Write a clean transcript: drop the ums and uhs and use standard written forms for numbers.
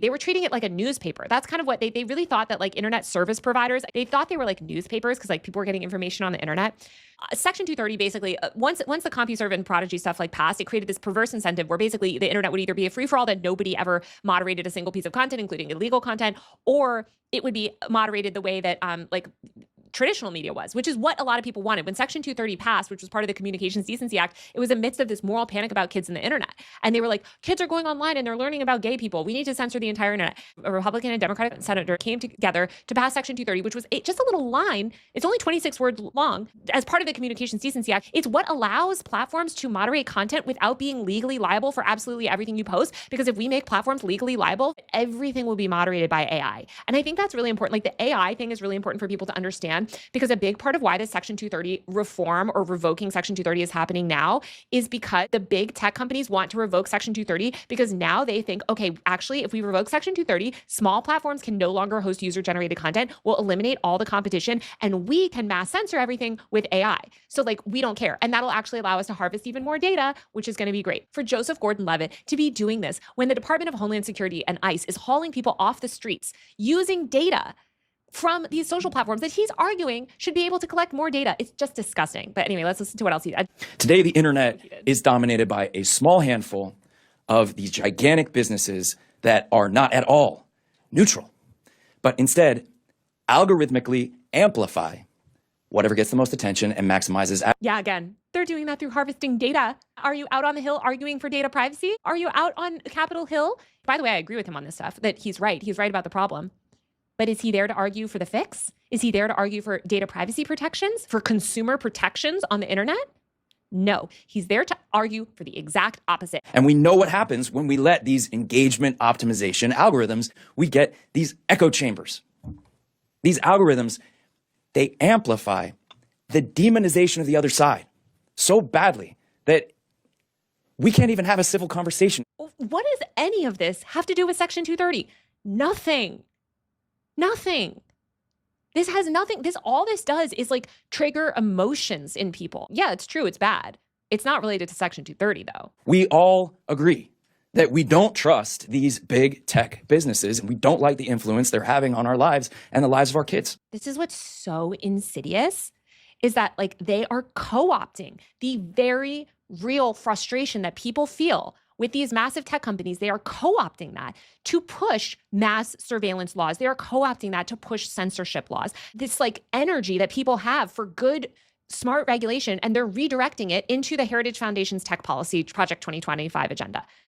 They were treating it like a newspaper. That's kind of what they really thought, that like internet service providers, they thought they were like newspapers because like people were getting information on the internet. Section 230 basically, once the CompuServe and Prodigy stuff like passed, it created this perverse incentive where basically the internet would either be a free-for-all that nobody ever moderated a single piece of content, including illegal content, or it would be moderated the way that like traditional media was, which is what a lot of people wanted. When Section 230 passed, which was part of the Communications Decency Act, it was amidst of this moral panic about kids in the internet. And they were like, kids are going online and they're learning about gay people. We need to censor the entire internet. A Republican and Democratic senator came together to pass Section 230, which was just a little line. It's only 26 words long as part of the Communications Decency Act. It's what allows platforms to moderate content without being legally liable for absolutely everything you post. Because if we make platforms legally liable, everything will be moderated by AI. And I think that's really important. Like the AI thing is really important for people to understand, because a big part of why the Section 230 reform or revoking Section 230 is happening now is because the big tech companies want to revoke Section 230 because now they think, okay, actually, if we revoke Section 230, small platforms can no longer host user-generated content. We'll eliminate all the competition and we can mass censor everything with AI. So like, we don't care. And that'll actually allow us to harvest even more data, which is going to be great. For Joseph Gordon-Levitt to be doing this when the Department of Homeland Security and ICE is hauling people off the streets using data from these social platforms that he's arguing should be able to collect more data. It's just disgusting. But anyway, let's listen to what else he did. Today, the internet is dominated by a small handful of these gigantic businesses that are not at all neutral, but instead algorithmically amplify whatever gets the most attention and maximizes. Yeah, again, they're doing that through harvesting data. Are you out on the Hill arguing for data privacy? Are you out on Capitol Hill? By the way, I agree with him on this stuff, that he's right. He's right about the problem. But is he there to argue for the fix? Is he there to argue for data privacy protections, for consumer protections on the internet? No, he's there to argue for the exact opposite. And we know what happens when we let these engagement optimization algorithms, we get these echo chambers. These algorithms, they amplify the demonization of the other side so badly that we can't even have a civil conversation. What does any of this have to do with Section 230? Nothing. Nothing. This has nothing. All this does is like trigger emotions in people. Yeah, it's true. It's bad. It's not related to Section 230, though. We all agree that we don't trust these big tech businesses and we don't like the influence they're having on our lives and the lives of our kids. This is what's so insidious, is that like they are co-opting the very real frustration that people feel with these massive tech companies. They are co-opting that to push mass surveillance laws. They are co-opting that to push censorship laws. This like energy that people have for good, smart regulation, and they're redirecting it into the Heritage Foundation's Tech Policy Project 2025 agenda.